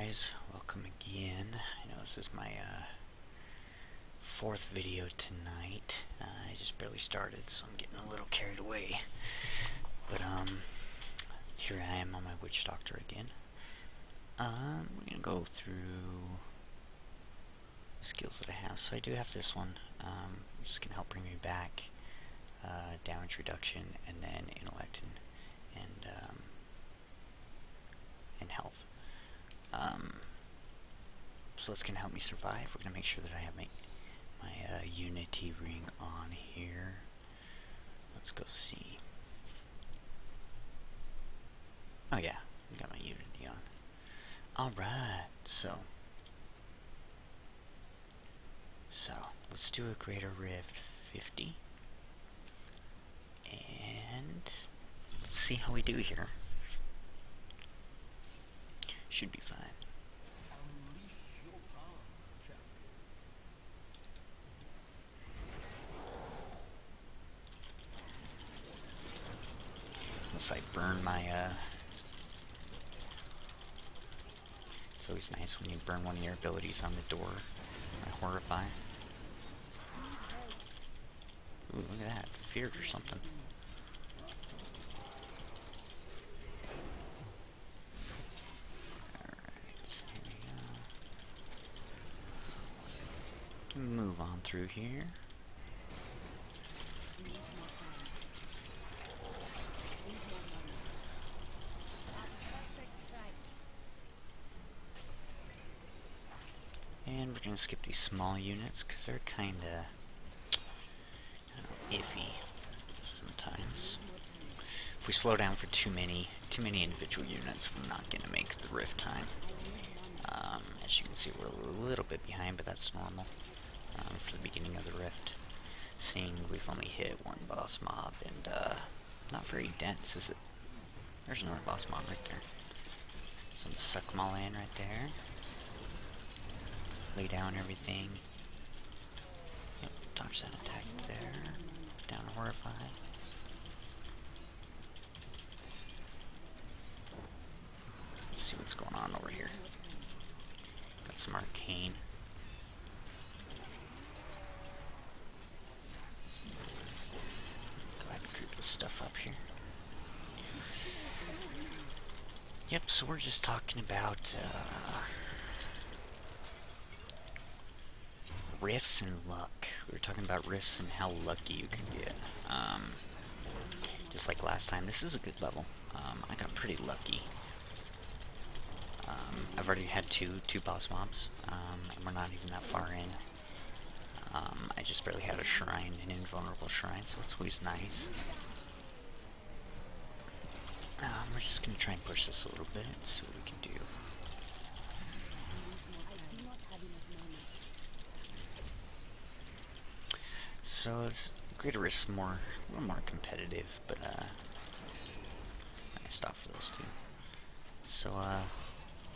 guys, welcome again. I know this is my fourth video tonight. I just barely started, so I'm getting a little carried away. But here I am on my witch doctor again. We're gonna go through the skills that I have. So I do have this one, which is gonna help bring me back, damage reduction, and then intellect and health. So that's gonna help me survive. We're gonna make sure that I have my unity ring on here. Let's go see. Oh yeah, I got my unity on. Alright, so let's do a greater rift 50. And let's see how we do here. Should be fine. Unless I burn my, it's always nice when you burn one of your abilities on the door. My Horrify. Ooh, look at that. Feared or something. Alright, here we go. Move on through here. And we're gonna skip these small units because they're kinda iffy sometimes. If we slow down for too many individual units, we're not gonna make the rift time. As you can see, we're a little bit behind, but that's normal for the beginning of the rift. Seeing we've only hit one boss mob and not very dense, is it? There's another boss mob right there. So I'm gonna suck them all in right there. Lay down everything. Yep, dodge that attack there. Down Horrify. Let's see what's going on over here. Got some arcane. Go ahead and group this stuff up here. Yep, so we're just talking about rifts and luck. We were talking about rifts and how lucky you can get. Just like last time, this is a good level. I got pretty lucky. I've already had two boss mobs, and we're not even that far in. I just barely had a shrine, an invulnerable shrine, so it's always nice. We're just gonna try and push this a little bit, see what we can do. So it's Greater Rift's a little more competitive, but I stop for those two. So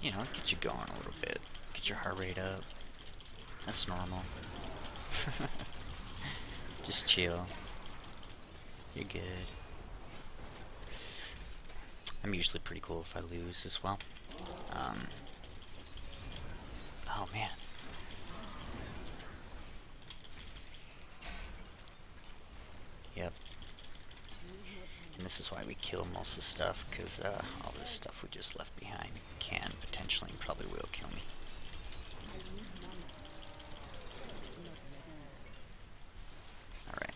you know, get you going a little bit, get your heart rate up. That's normal. Just chill. You're good. I'm usually pretty cool if I lose as well. Oh man. Yep. And this is why we kill most of the stuff, because all this stuff we just left behind can potentially and probably will kill me. Alright.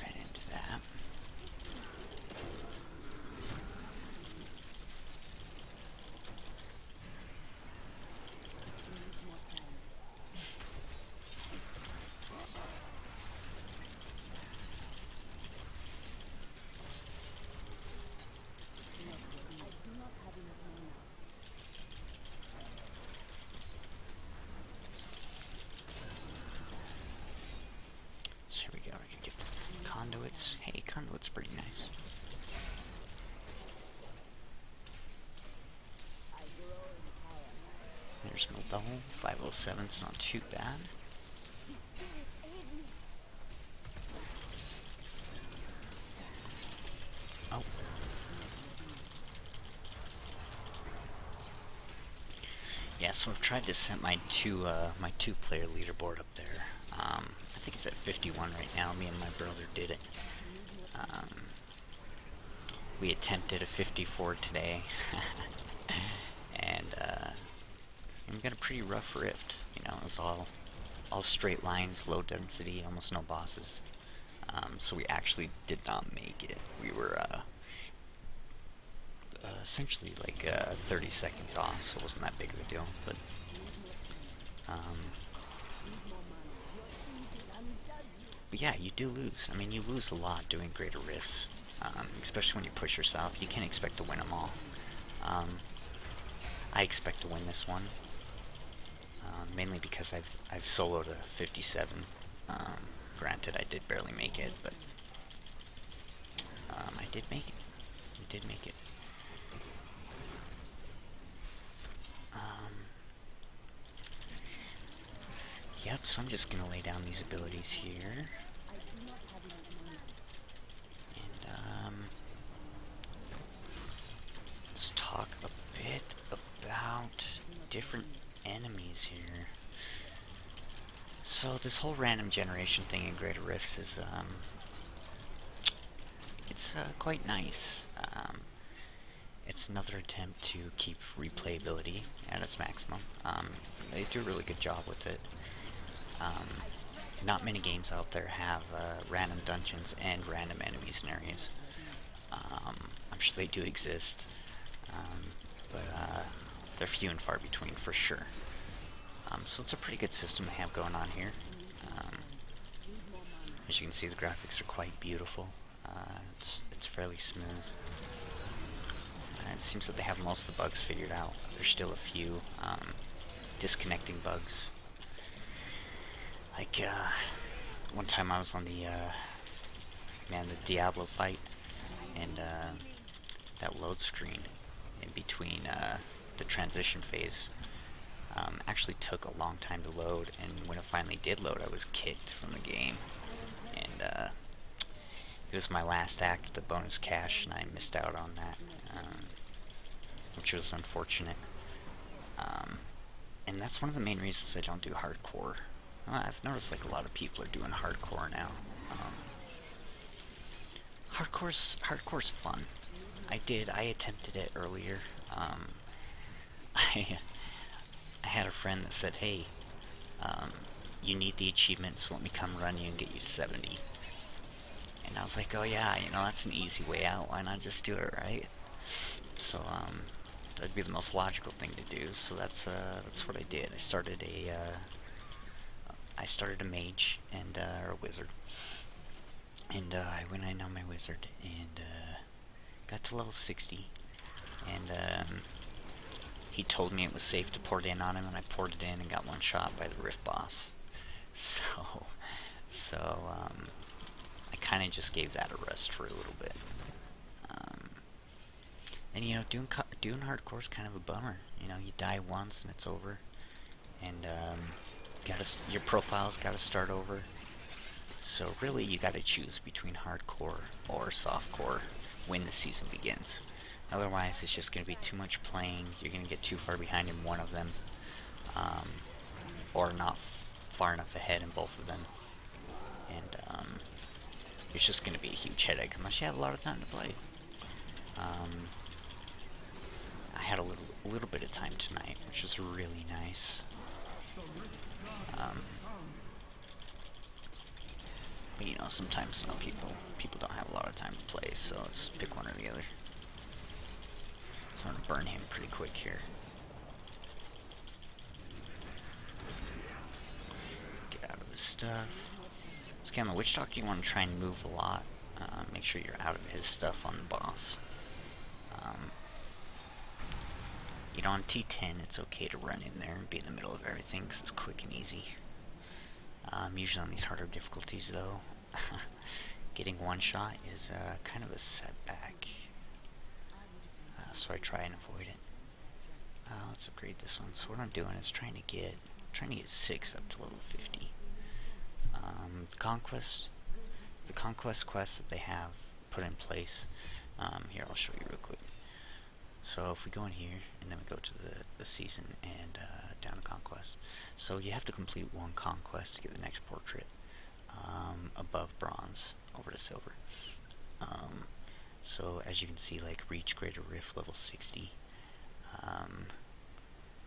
Right into that. So here we go, we can get conduits. Hey, conduit's pretty nice. There's my bow. 507's not too bad. so I've tried to set my two-player leaderboard up there. I think it's at 51 right now. Me and my brother did it. We attempted a 54 today, and we got a pretty rough rift. You know, it was all straight lines, low density, almost no bosses. So we actually did not make it. We were essentially like 30 seconds off, so it wasn't that big of a deal. But yeah, you do lose. I mean, you lose a lot doing greater rifts, especially when you push yourself. You can't expect to win them all. I expect to win this one, mainly because I've soloed a 57. Granted, I did barely make it, but I did make it. I did make it. Yep, so I'm just gonna lay down these abilities here. And let's talk a bit about different enemies here. So this whole random generation thing in Greater Rifts is it's quite nice. It's another attempt to keep replayability at its maximum. They do a really good job with it. Not many games out there have random dungeons and random enemies and areas. I'm sure they do exist, but they're few and far between for sure. So it's a pretty good system to have going on here. As you can see, the graphics are quite beautiful. It's fairly smooth. It seems that they have most of the bugs figured out. There's still a few disconnecting bugs. Like, one time I was on the Diablo fight, and that load screen in between the transition phase actually took a long time to load, and when it finally did load, I was kicked from the game. And it was my last act, the bonus cache, and I missed out on that, which was unfortunate. And that's one of the main reasons I don't do hardcore. I've noticed like a lot of people are doing hardcore now. Hardcore's fun. I attempted it earlier. I had a friend that said, hey, you need the achievement, so let me come run you and get you to 70. And I was like, oh yeah, you know, that's an easy way out. Why not just do it, right? So, that'd be the most logical thing to do. So that's what I did. I started a mage and or a wizard, and I went in on my wizard and got to level 60, and he told me it was safe to pour it in on him, and I poured it in and got one shot by the Rift boss. So I kind of just gave that a rest for a little bit. And you know, doing hardcore is kind of a bummer. You know, you die once and it's over, and your profile's got to start over. So really, you got to choose between hardcore or softcore when the season begins. Otherwise, it's just going to be too much playing. You're going to get too far behind in one of them, or not far enough ahead in both of them, and it's just going to be a huge headache unless you have a lot of time to play. I had a little bit of time tonight, which was really nice. But you know, sometimes people don't have a lot of time to play, so let's pick one or the other. So I'm gonna burn him pretty quick here. Get out of his stuff. Let's get on the Witch Doctor. You want to try and move a lot. Make sure you're out of his stuff on the boss. You know, on T10, it's okay to run in there and be in the middle of everything because it's quick and easy. Usually on these harder difficulties, though, getting one shot is kind of a setback. So I try and avoid it. Let's upgrade this one. So what I'm doing is trying to get 6 up to level 50. The conquest quests that they have put in place. Here, I'll show you real quick. So if we go in here, and then we go to the season, and down to conquest. So you have to complete one conquest to get the next portrait above bronze over to silver. So as you can see, like reach greater rift level 60,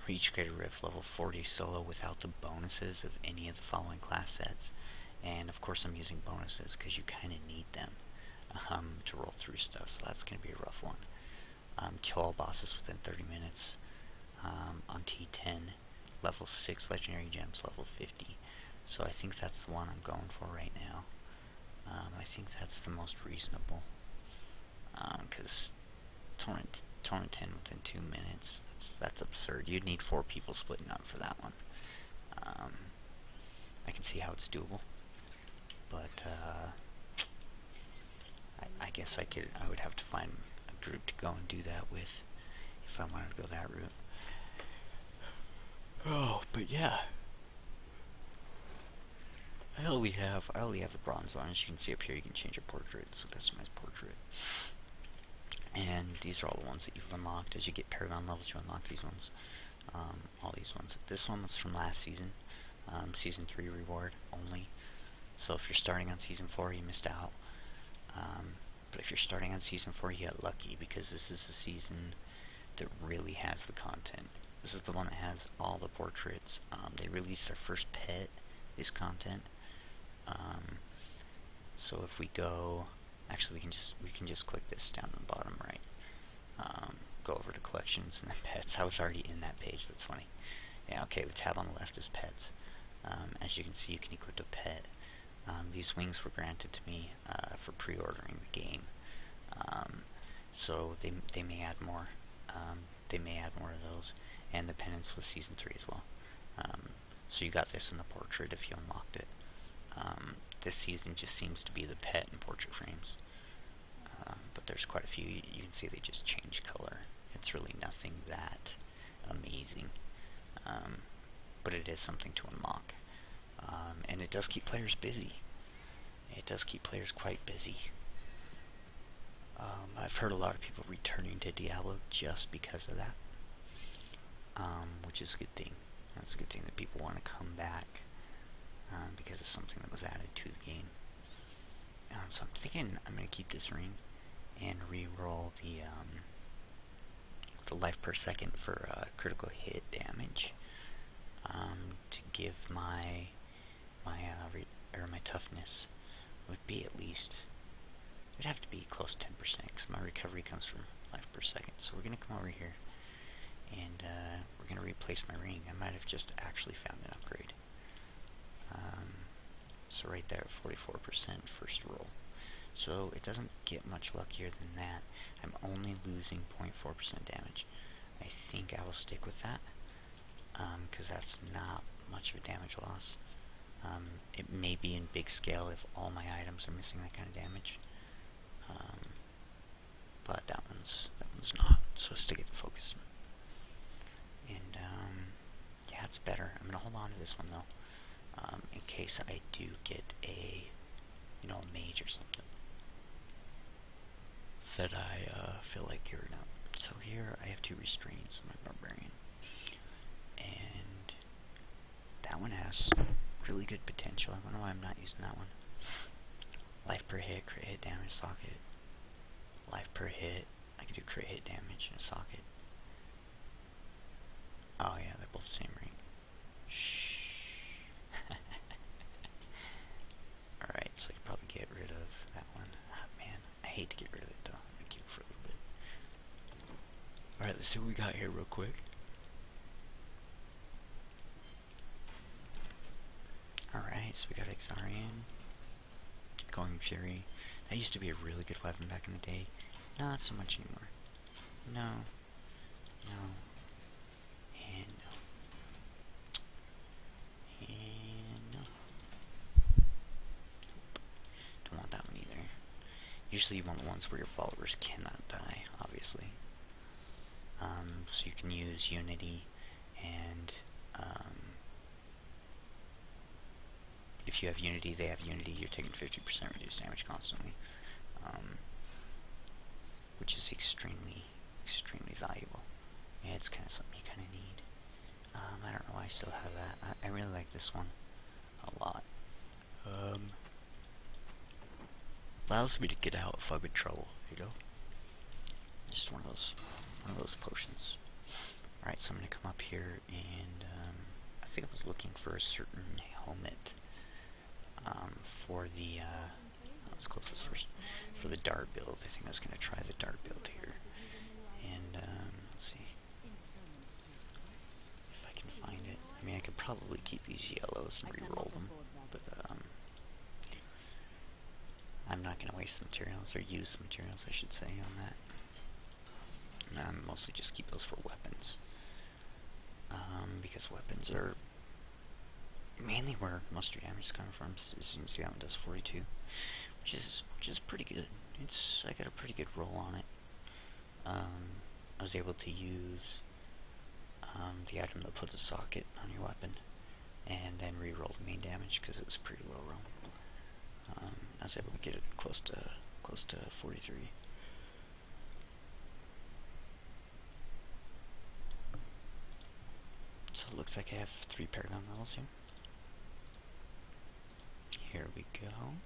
reach greater rift level 40 solo without the bonuses of any of the following class sets. And of course I'm using bonuses because you kind of need them to roll through stuff, so that's going to be a rough one. Kill all bosses within 30 minutes on T10, level 6 legendary gems, level 50. So I think that's the one I'm going for right now. I think that's the most reasonable, because torrent 10 within 2 minutes, that's absurd. You'd need 4 people splitting up for that one. I can see how it's doable, but I guess I would have to find a group to go and do that with if I wanted to go that route. Oh, but yeah. I only have the bronze one. As you can see up here, you can change your portrait, so customize portrait. And these are all the ones that you've unlocked. As you get Paragon levels, you unlock these ones. All these ones. This one was from last season. Season 3 reward only. So if you're starting on Season 4, you missed out. But if you're starting on Season 4, you get lucky, because this is the season that really has the content. This is the one that has all the portraits. They released their first pet, this content. So if we go, actually we can just click this down on the bottom right. Go over to collections and then pets. I was already in that page. That's funny. Yeah, okay. The tab on the left is pets. As you can see, you can equip a pet. These wings were granted to me for pre-ordering the game. So they may add more. They may add more of those. And the penance was Season 3 as well. So you got this in the portrait if you unlocked it. This season just seems to be the pet and portrait frames. But there's quite a few. You can see they just change color. It's really nothing that amazing. But it is something to unlock. And it does keep players busy. It does keep players quite busy. I've heard a lot of people returning to Diablo just because of that. Which is a good thing. That's a good thing that people want to come back because of something that was added to the game. So I'm thinking I'm going to keep this ring and re-roll the life per second for critical hit damage to give my toughness would be at least, it'd have to be close to 10% because my recovery comes from life per second. So we're going to come over here and we're going to replace my ring. I might have just actually found an upgrade. So right there, 44% first roll. So it doesn't get much luckier than that. I'm only losing 0.4% damage. I think I will stick with that, because that's not much of a damage loss. It may be in big scale if all my items are missing that kind of damage. But that one's not, so stick it to focus. And yeah, it's better. I'm gonna hold on to this one though, in case I do get a mage or something that I feel like gearing up. So here I have 2 restraints on my barbarian, and that one has really good potential. I wonder why I'm not using that one. Life per hit, crit hit damage, socket. Life per hit, I can do crit hit damage in a socket. Oh yeah, they're both the same ring. Shh. Alright, so I could probably get rid of that one. Oh, man, I hate to get rid of it though. I'm gonna keep it for a little bit. Alright, let's see what we got here real quick. Alright, so we got Exarian, Going Fury. That used to be a really good weapon back in the day. Not so much anymore. No. And no. And no. Don't want that one either. Usually you want the ones where your followers cannot die, obviously. So you can use Unity, and if you have Unity, they have Unity, you're taking 50% reduced damage constantly, which is extremely valuable. Yeah, it's kind of something you kind of need. I don't know why I still have that. I really like this one a lot. Allows me to get out if I'm in trouble, you know? Just one of those potions. Alright, so I'm gonna come up here and, I think I was looking for a certain helmet, for the, let's close this first. For the dart build, I think I was gonna try the dart build here. And, let's see. If I can find it. I mean, I could probably keep these yellows and re-roll them, but, I'm not going to waste materials, or use materials, I should say, on that. Mostly just keep those for weapons. Because weapons are mainly where most of your damage is coming from. As you can see, that one does 42, which is pretty good. I got a pretty good roll on it. I was able to use the item that puts a socket on your weapon, and then re-roll the main damage because it was pretty low roll. I was able to get it close to 43. So it looks like I have 3 Paragon levels here. Here we go.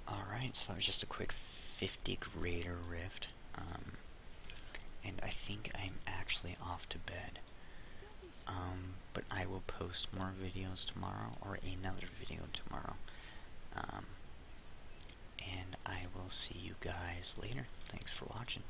Alright, so that was just a quick 50 Greater Rift. And I think I'm actually off to bed. But I will post more videos tomorrow, or another video tomorrow. And I will see you guys later. Thanks for watching.